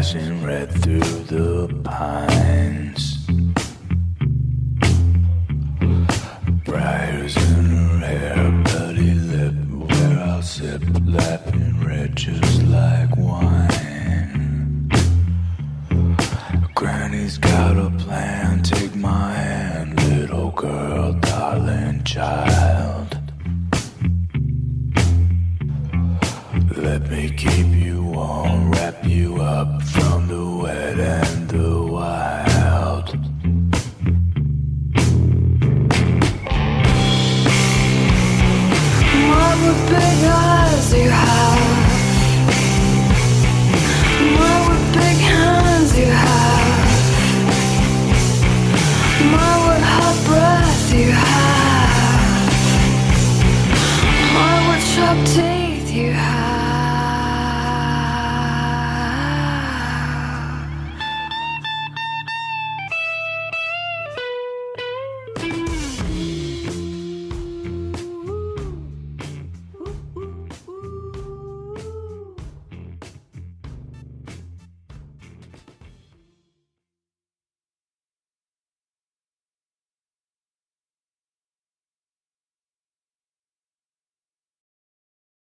flashing red through the pines. Briars in her hair, bloody lip, where I'll sip, lapping red just like wine. Granny's got a plan, take my hand, little girl, darling child. Let me keep you warm, wrap you up from the wet and the